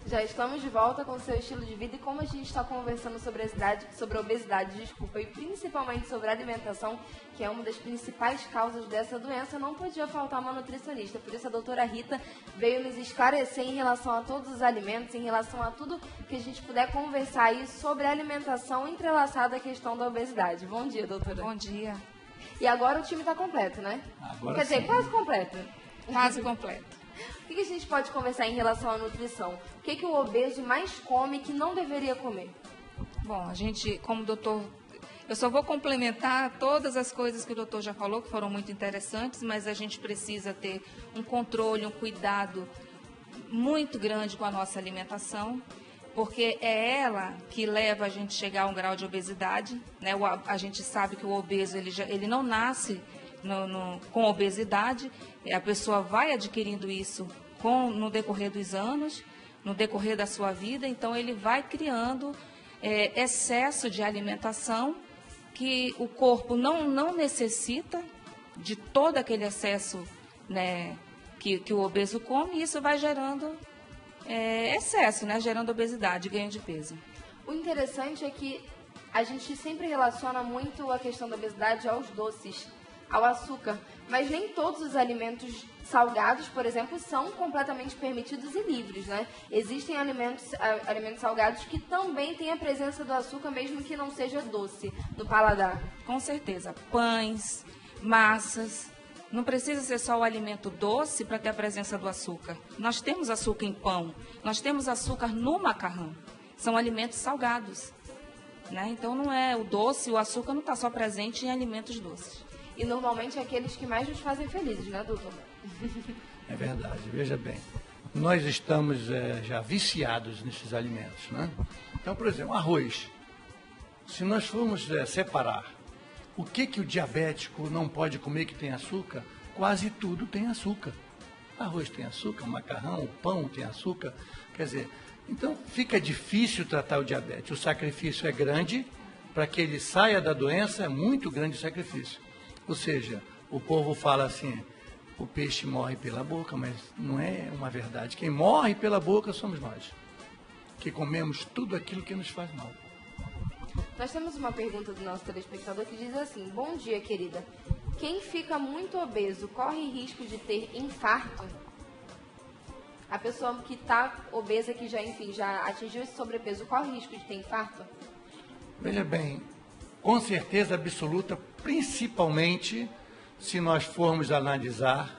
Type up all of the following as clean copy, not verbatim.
Já estamos de volta com o seu estilo de vida e como a gente está conversando sobre a obesidade, e principalmente sobre a alimentação, que é uma das principais causas dessa doença, não podia faltar uma nutricionista. Por isso a doutora Rita veio nos esclarecer em relação a todos os alimentos, em relação a tudo que a gente puder conversar aí sobre a alimentação entrelaçada à questão da obesidade. Bom dia, doutora. Bom dia. E agora o time está completo, né? Agora Quer dizer, sim. quase completo. Quase completo. O que a gente pode conversar em relação à nutrição? O que o obeso mais come que não deveria comer? Bom, a gente, como doutor, eu só vou complementar todas as coisas que o doutor já falou, que foram muito interessantes, mas a gente precisa ter um controle, um cuidado muito grande com a nossa alimentação, porque é ela que leva a gente a chegar a um grau de obesidade, né? A gente sabe que o obeso, ele não nasce com obesidade, a pessoa vai adquirindo isso no decorrer dos anos, no decorrer da sua vida, então ele vai criando excesso de alimentação que o corpo não necessita de todo aquele excesso, né, que o obeso come, e isso vai gerando excesso, né, gerando obesidade, ganho de peso. O interessante é que a gente sempre relaciona muito a questão da obesidade aos doces, ao açúcar, mas nem todos os alimentos salgados, por exemplo, são completamente permitidos e livres, né? Existem alimentos salgados que também têm a presença do açúcar, mesmo que não seja doce no paladar. Com certeza. Pães, massas. Não precisa ser só o alimento doce para ter a presença do açúcar. Nós temos açúcar em pão, nós temos açúcar no macarrão. São alimentos salgados, né? Então não é o doce, o açúcar não está só presente em alimentos doces. E normalmente é aqueles que mais nos fazem felizes, né, doutor? É verdade, veja bem. Nós estamos já viciados nesses alimentos, né? Então, por exemplo, arroz. Se nós formos separar o que o diabético não pode comer que tem açúcar, quase tudo tem açúcar. Arroz tem açúcar, macarrão, pão tem açúcar. Quer dizer, então fica difícil tratar o diabetes. O sacrifício é grande, para que ele saia da doença é muito grande o sacrifício. Ou seja, o povo fala assim, o peixe morre pela boca, mas não é uma verdade. Quem morre pela boca somos nós, que comemos tudo aquilo que nos faz mal. Nós temos uma pergunta do nosso telespectador que diz assim: bom dia, querida. Quem fica muito obeso corre risco de ter infarto? A pessoa que está obesa, que já atingiu esse sobrepeso, corre risco de ter infarto? Veja bem, com certeza absoluta, principalmente se nós formos analisar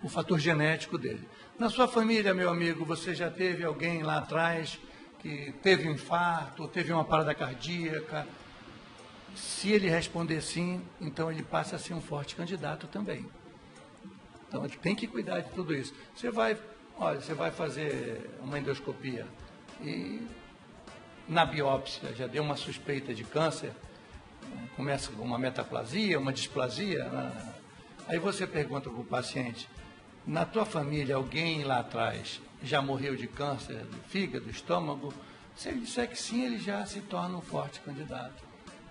o fator genético dele. Na sua família, meu amigo, você já teve alguém lá atrás que teve um infarto, ou teve uma parada cardíaca? Se ele responder sim, então ele passa a ser um forte candidato também. Então ele tem que cuidar de tudo isso. Você vai fazer uma endoscopia e na biópsia já deu uma suspeita de câncer, começa com uma metaplasia, uma displasia, né? Aí você pergunta para o paciente, na tua família alguém lá atrás já morreu de câncer do fígado, do estômago? Se ele disser que sim, ele já se torna um forte candidato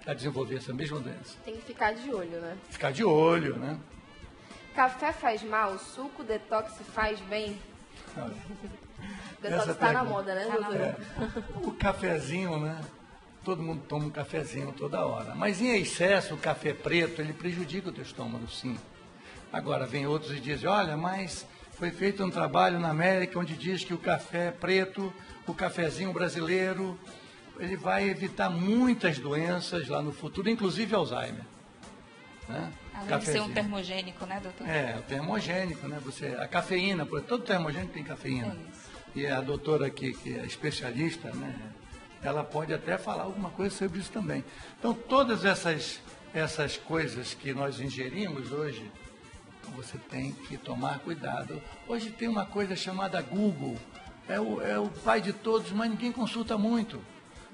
a desenvolver essa mesma doença. Tem que ficar de olho, né? Ficar de olho, né? Café faz mal, suco detox faz bem? Detox está na moda, né, doutora? O cafezinho, né? Todo mundo toma um cafezinho toda hora. Mas em excesso, o café preto, ele prejudica o teu estômago, sim. Agora, vem outros e dizem, olha, mas foi feito um trabalho na América onde diz que o café preto, o cafezinho brasileiro, ele vai evitar muitas doenças lá no futuro, inclusive Alzheimer. Né? Além de ser um termogênico, né, doutor? É, o termogênico, né? A cafeína, todo termogênico tem cafeína. É isso. E a doutora aqui, que é especialista, né? Ela pode até falar alguma coisa sobre isso também. Então, todas essas coisas que nós ingerimos hoje, você tem que tomar cuidado. Hoje tem uma coisa chamada Google, é o pai de todos, mas ninguém consulta muito.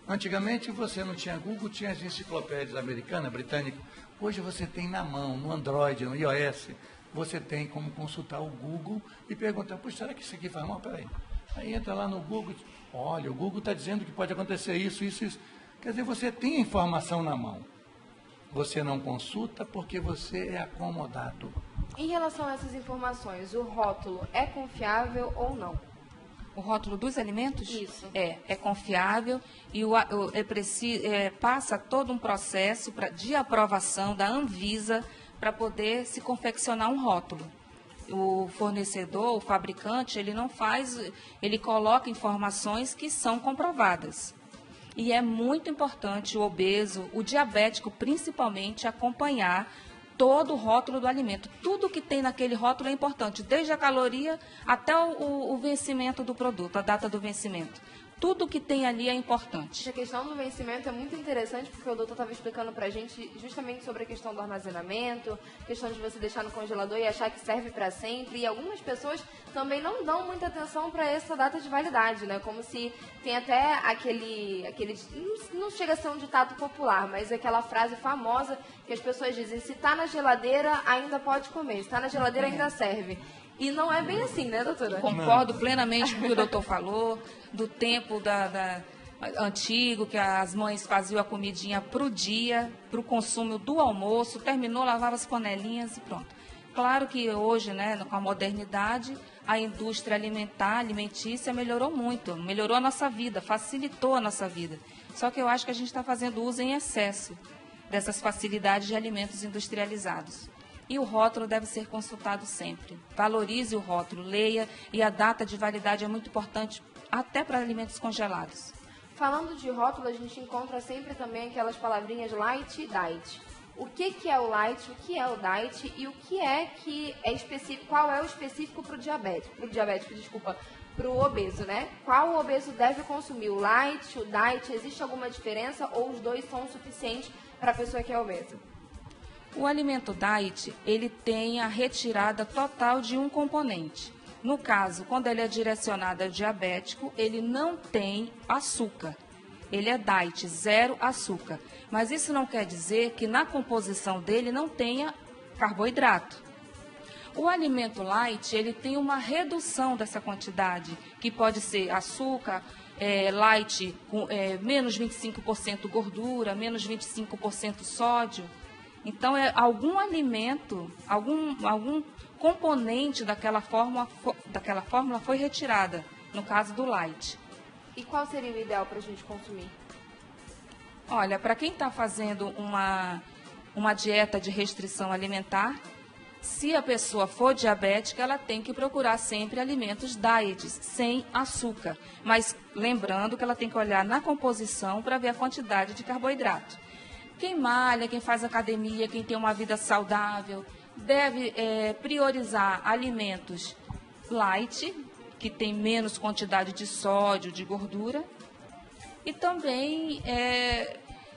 Antigamente você não tinha Google, tinha as enciclopédias americanas, britânicas. Hoje você tem na mão, no Android, no iOS, você tem como consultar o Google e perguntar, poxa, será que isso aqui faz mal? Peraí. Aí entra lá no Google, olha, o Google está dizendo que pode acontecer isso, isso, isso. Quer dizer, você tem a informação na mão. você não consulta porque você é acomodado. Em relação a essas informações, o rótulo é confiável ou não? O rótulo dos alimentos? Isso. É confiável e passa todo um processo de aprovação da Anvisa para poder se confeccionar um rótulo. O fornecedor, o fabricante, ele não faz, ele coloca informações que são comprovadas. E é muito importante o obeso, o diabético principalmente, acompanhar todo o rótulo do alimento. Tudo que tem naquele rótulo é importante, desde a caloria até o vencimento do produto, a data do vencimento. Tudo que tem ali é importante. A questão do vencimento é muito interessante, porque o doutor estava explicando para a gente justamente sobre a questão do armazenamento, questão de você deixar no congelador e achar que serve para sempre. E algumas pessoas também não dão muita atenção para essa data de validade, né? Como se tem até aquele não chega a ser um ditado popular, mas aquela frase famosa que as pessoas dizem: se está na geladeira, ainda pode comer, se está na geladeira, ainda serve. E não é bem assim, né, doutora? Concordo plenamente com o que o doutor falou, do tempo antigo, que as mães faziam a comidinha para o dia, para o consumo do almoço, terminou, lavava as panelinhas e pronto. Claro que hoje, né, com a modernidade, a indústria alimentícia melhorou muito, melhorou a nossa vida, facilitou a nossa vida. Só que eu acho que a gente está fazendo uso em excesso dessas facilidades de alimentos industrializados. E o rótulo deve ser consultado sempre. Valorize o rótulo, leia, e a data de validade é muito importante até para alimentos congelados. Falando de rótulo, a gente encontra sempre também aquelas palavrinhas light e diet. O que é o light, o que é o diet e o que é específico, qual é o específico para o para o obeso, né? Qual o obeso deve consumir, o light, o diet? Existe alguma diferença ou os dois são suficientes para a pessoa que é obesa? O alimento diet, ele tem a retirada total de um componente. No caso, quando ele é direcionado ao diabético, ele não tem açúcar. Ele é diet, 0 açúcar. Mas isso não quer dizer que na composição dele não tenha carboidrato. O alimento light, ele tem uma redução dessa quantidade, que pode ser açúcar, light com menos 25% gordura, menos 25% sódio. Então, algum alimento, algum componente daquela fórmula foi retirada, no caso do light. E qual seria o ideal para a gente consumir? Olha, para quem está fazendo uma dieta de restrição alimentar, se a pessoa for diabética, ela tem que procurar sempre alimentos diets, sem açúcar. Mas lembrando que ela tem que olhar na composição para ver a quantidade de carboidrato. Quem malha, quem faz academia, quem tem uma vida saudável, deve priorizar alimentos light, que tem menos quantidade de sódio, de gordura. E também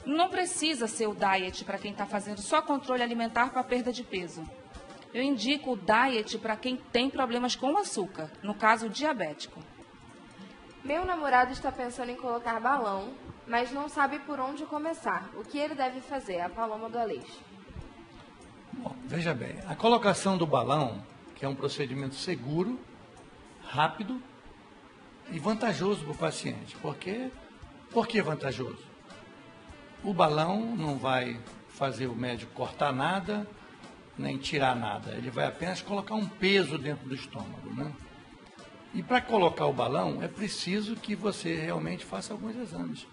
não precisa ser o diet para quem está fazendo só controle alimentar para perda de peso. Eu indico o diet para quem tem problemas com açúcar, no caso diabético. Meu namorado está pensando em colocar balão, mas não sabe por onde começar. O que ele deve fazer? A Paloma do Aleixo. Bom, veja bem, a colocação do balão, que é um procedimento seguro, rápido e vantajoso para o paciente. Por que vantajoso? O balão não vai fazer o médico cortar nada, nem tirar nada. Ele vai apenas colocar um peso dentro do estômago, né? E para colocar o balão, é preciso que você realmente faça alguns exames.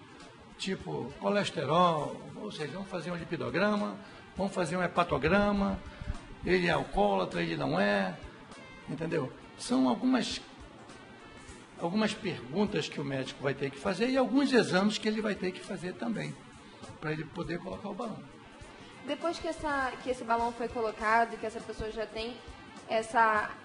Tipo colesterol, ou seja, vamos fazer um lipidograma, vamos fazer um hepatograma, ele é alcoólatra, ele não é, entendeu? São algumas perguntas que o médico vai ter que fazer e alguns exames que ele vai ter que fazer também, para ele poder colocar o balão. Depois que esse balão foi colocado, que essa pessoa já tem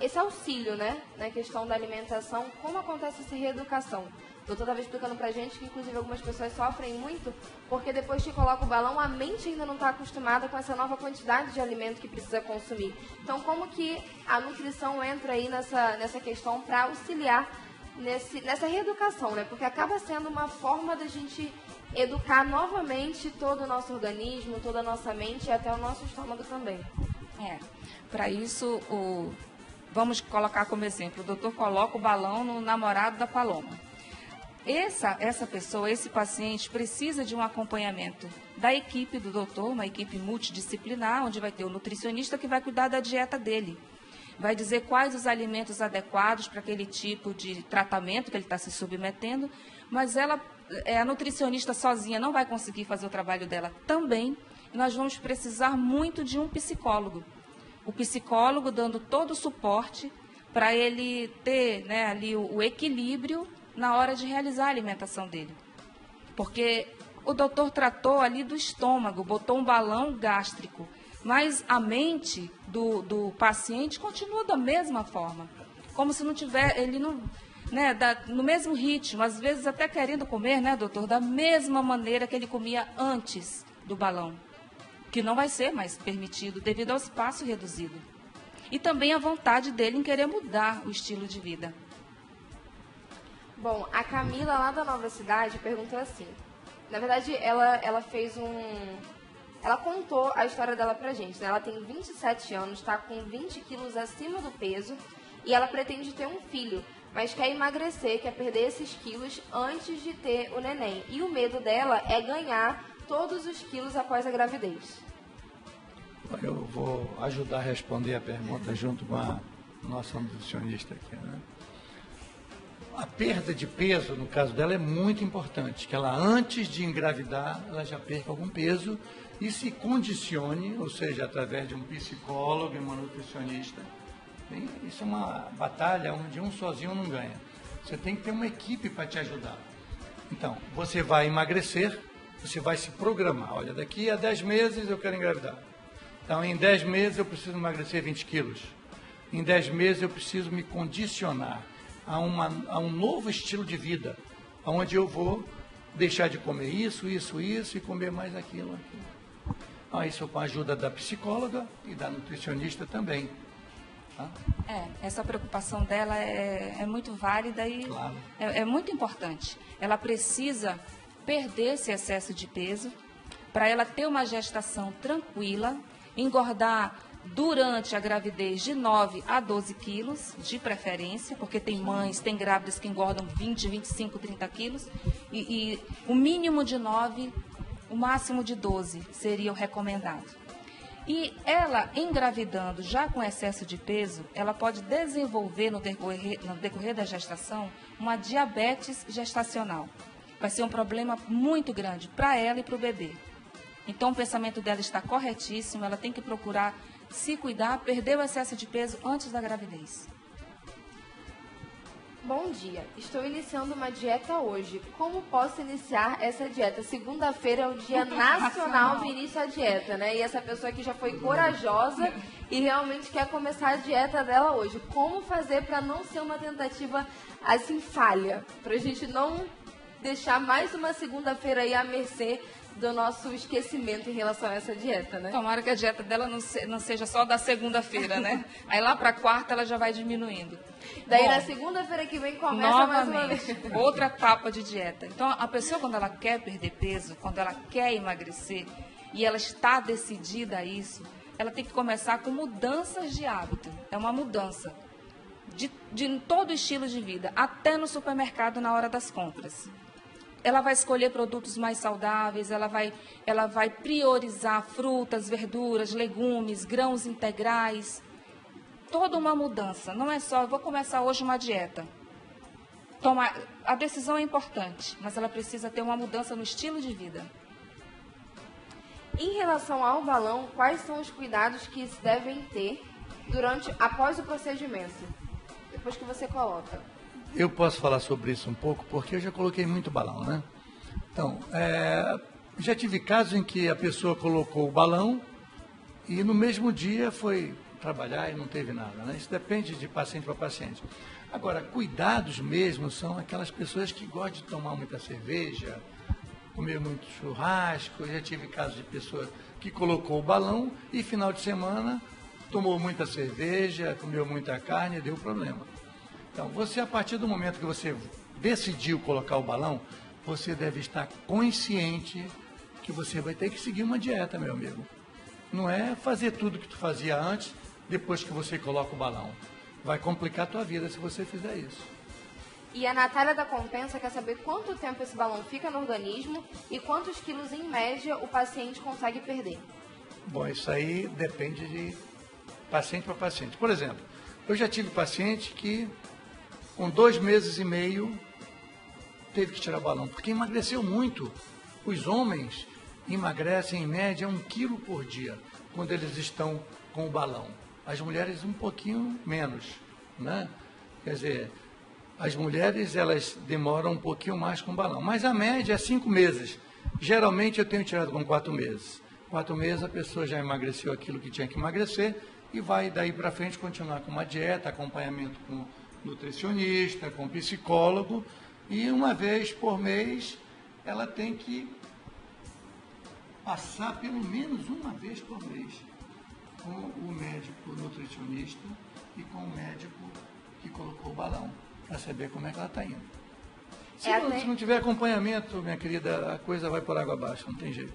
esse auxílio, né, na questão da alimentação, como acontece essa reeducação? O doutor estava explicando pra gente que, inclusive, algumas pessoas sofrem muito porque depois que coloca o balão, a mente ainda não está acostumada com essa nova quantidade de alimento que precisa consumir. Então, como que a nutrição entra aí nessa questão para auxiliar nessa reeducação, né? Porque acaba sendo uma forma da gente educar novamente todo o nosso organismo, toda a nossa mente e até o nosso estômago também. Para isso, vamos colocar como exemplo, o doutor coloca o balão no namorado da Paloma. essa pessoa, esse paciente, precisa de um acompanhamento da equipe do doutor, uma equipe multidisciplinar, onde vai ter o nutricionista que vai cuidar da dieta dele. Vai dizer quais os alimentos adequados para aquele tipo de tratamento que ele está se submetendo, mas a nutricionista sozinha não vai conseguir fazer o trabalho dela também. Nós vamos precisar muito de um psicólogo. O psicólogo dando todo o suporte para ele ter, né, ali o equilíbrio na hora de realizar a alimentação dele. Porque o doutor tratou ali do estômago, botou um balão gástrico, mas a mente do paciente continua da mesma forma, como se não tiver, ele não, né, no mesmo ritmo, às vezes até querendo comer, né, doutor, da mesma maneira que ele comia antes do balão, que não vai ser mais permitido devido ao espaço reduzido. E também a vontade dele em querer mudar o estilo de vida. Bom, a Camila, lá da Nova Cidade, perguntou assim. Na verdade, ela fez ela contou a história dela pra gente, né? Ela tem 27 anos, está com 20 quilos acima do peso e ela pretende ter um filho, mas quer emagrecer, quer perder esses quilos antes de ter o neném. E o medo dela é ganhar todos os quilos após a gravidez. Eu vou ajudar a responder a pergunta junto com a nossa nutricionista aqui, né? A perda de peso, no caso dela, é muito importante, que ela, antes de engravidar, ela já perca algum peso e se condicione, ou seja, através de um psicólogo e uma nutricionista. Isso é uma batalha onde um sozinho não ganha. Você tem que ter uma equipe para te ajudar. Então, você vai emagrecer, você vai se programar. Olha, daqui a 10 meses eu quero engravidar. Então, em 10 meses eu preciso emagrecer 20 quilos. Em 10 meses eu preciso me condicionar a um novo estilo de vida, onde eu vou deixar de comer isso e comer mais aquilo. Então, isso com a ajuda da psicóloga e da nutricionista também. Tá? Essa preocupação dela é muito válida e claro. é muito importante. Ela precisa perder esse excesso de peso para ela ter uma gestação tranquila, engordar durante a gravidez de 9 a 12 quilos, de preferência, porque tem mães, tem grávidas que engordam 20, 25, 30 quilos, e o mínimo de 9, o máximo de 12 seria o recomendado. E ela, engravidando já com excesso de peso, ela pode desenvolver no decorrer da gestação uma diabetes gestacional. Vai ser um problema muito grande para ela e para o bebê. Então, o pensamento dela está corretíssimo, ela tem que procurar se cuidar, perder o excesso de peso antes da gravidez. Bom dia, estou iniciando uma dieta hoje. Como posso iniciar essa dieta? Segunda-feira é o dia nacional do início à dieta, né? E essa pessoa aqui já foi corajosa e realmente quer começar a dieta dela hoje. Como fazer para não ser uma tentativa assim falha? Para a gente não deixar mais uma segunda-feira aí à mercê do nosso esquecimento em relação a essa dieta, né? Tomara que a dieta dela não seja só da segunda-feira, né? Aí lá para quarta ela já vai diminuindo. Daí na segunda-feira que vem começa mais uma vez. Outra etapa de dieta. Então a pessoa, quando ela quer perder peso, quando ela quer emagrecer e ela está decidida a isso, ela tem que começar com mudanças de hábito. É uma mudança de todo estilo de vida, até no supermercado na hora das compras. Ela vai escolher produtos mais saudáveis, ela vai priorizar frutas, verduras, legumes, grãos integrais. Toda uma mudança. Não é só, eu vou começar hoje uma dieta. A decisão é importante, mas ela precisa ter uma mudança no estilo de vida. Em relação ao balão, quais são os cuidados que se devem ter após o procedimento? Depois que você coloca. Eu posso falar sobre isso um pouco, porque eu já coloquei muito balão, né? Então, já tive casos em que a pessoa colocou o balão e no mesmo dia foi trabalhar e não teve nada, né? Isso depende de paciente para paciente. Agora, cuidados mesmo são aquelas pessoas que gostam de tomar muita cerveja, comer muito churrasco. Eu já tive casos de pessoa que colocou o balão e final de semana tomou muita cerveja, comeu muita carne e deu problema. Então, você, a partir do momento que você decidiu colocar o balão, você deve estar consciente que você vai ter que seguir uma dieta, meu amigo. Não é fazer tudo que tu fazia antes, depois que você coloca o balão. Vai complicar a tua vida se você fizer isso. E a Natália da Compensa quer saber quanto tempo esse balão fica no organismo e quantos quilos, em média, o paciente consegue perder. Bom, isso aí depende de paciente para paciente. Por exemplo, eu já tive paciente que, com 2 meses e meio, teve que tirar o balão, porque emagreceu muito. Os homens emagrecem, em média, 1 quilo por dia, quando eles estão com o balão. As mulheres, um pouquinho menos, né? Quer dizer, as mulheres, elas demoram um pouquinho mais com o balão. Mas a média é 5 meses. Geralmente, eu tenho tirado com 4 meses. 4 meses, a pessoa já emagreceu aquilo que tinha que emagrecer e vai, daí para frente, continuar com uma dieta, acompanhamento com nutricionista, com psicólogo. E uma vez por mês, ela tem que passar pelo menos uma vez por mês com o médico nutricionista e com o médico que colocou o balão, para saber como é que ela está indo. Se não tiver acompanhamento, minha querida, a coisa vai por água abaixo, não tem jeito.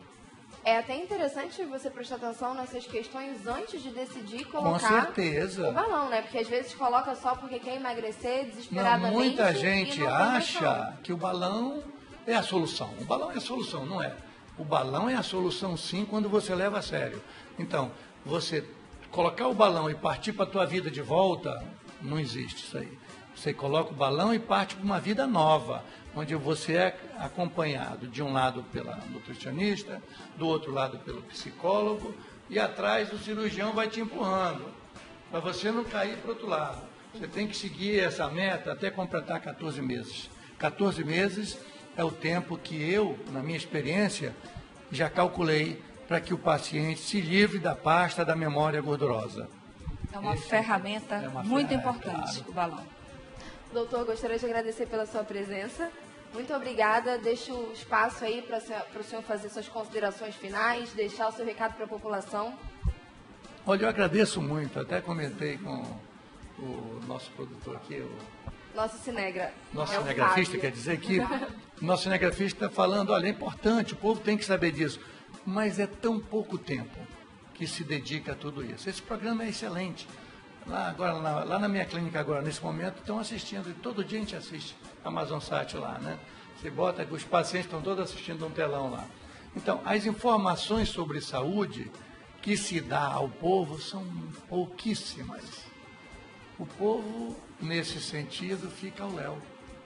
É até interessante você prestar atenção nessas questões antes de decidir colocar com certeza. O balão, né? Porque às vezes coloca só porque quer emagrecer desesperadamente. Não, muita gente acha que o balão é a solução. O balão é a solução, não é. O balão é a solução, sim, quando você leva a sério. Então, você colocar o balão e partir para a tua vida de volta, não existe isso aí. Você coloca o balão e parte para uma vida nova, onde você é acompanhado de um lado pela nutricionista, do outro lado pelo psicólogo, e atrás o cirurgião vai te empurrando, para você não cair para o outro lado. Você tem que seguir essa meta até completar 14 meses. 14 meses é o tempo que eu, na minha experiência, já calculei para que o paciente se livre da pasta da memória gordurosa. É uma ferramenta muito importante, claro. O balão. Doutor, gostaria de agradecer pela sua presença. Muito obrigada. Deixo o espaço aí para o senhor fazer suas considerações finais, deixar o seu recado para a população. Olha, eu agradeço muito. Até comentei com o nosso produtor aqui, Nosso cinegrafista. Nosso cinegrafista, quer dizer que nosso cinegrafista está falando, olha, é importante, o povo tem que saber disso. Mas é tão pouco tempo que se dedica a tudo isso. Esse programa é excelente. Lá na minha clínica agora, nesse momento, estão assistindo, e todo dia a gente assiste Amazon Sat lá, né? Você bota, os pacientes estão todos assistindo um telão lá. Então, as informações sobre saúde que se dá ao povo são pouquíssimas. O povo, nesse sentido, fica ao léu.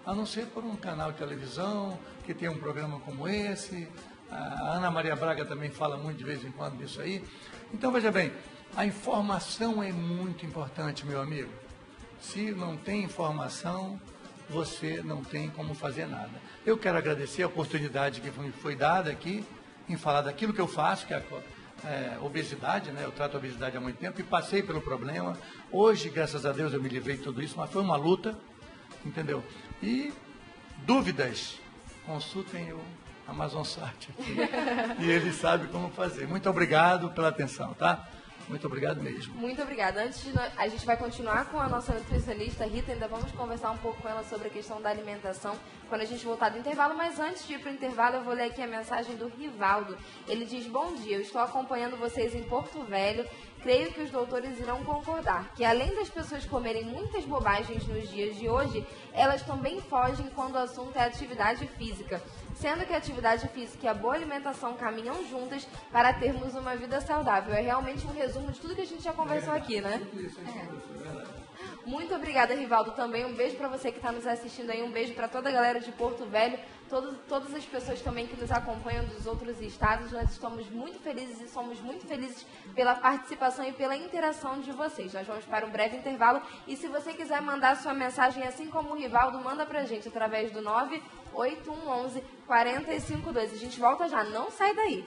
A não ser por um canal de televisão, que tem um programa como esse. A Ana Maria Braga também fala muito de vez em quando disso aí. Então, veja bem, a informação é muito importante, meu amigo. Se não tem informação, você não tem como fazer nada. Eu quero agradecer a oportunidade que foi dada aqui, em falar daquilo que eu faço, que é a obesidade, né? Eu trato a obesidade há muito tempo e passei pelo problema. Hoje, graças a Deus, eu me livrei de tudo isso, mas foi uma luta, entendeu? E dúvidas, consultem o Amazon Sat aqui, e ele sabe como fazer. Muito obrigado pela atenção, tá? Muito obrigado mesmo. Muito obrigada. A gente vai continuar com a nossa nutricionista Rita, ainda vamos conversar um pouco com ela sobre a questão da alimentação quando a gente voltar do intervalo, mas antes de ir para o intervalo eu vou ler aqui a mensagem do Rivaldo. Ele diz: bom dia, eu estou acompanhando vocês em Porto Velho. Creio que os doutores irão concordar que, além das pessoas comerem muitas bobagens nos dias de hoje, elas também fogem quando o assunto é atividade física. Sendo que a atividade física e a boa alimentação caminham juntas para termos uma vida saudável. É realmente um resumo de tudo que a gente já conversou aqui, né? Muito obrigada, Rivaldo, também. Um beijo para você que está nos assistindo aí. Um beijo para toda a galera de Porto Velho. Todas as pessoas também que nos acompanham dos outros estados. Nós estamos muito felizes e somos muito felizes pela participação e pela interação de vocês. Nós vamos para um breve intervalo. E se você quiser mandar sua mensagem, assim como o Rivaldo, manda pra gente através do 98111 4512. A gente volta já, não sai daí.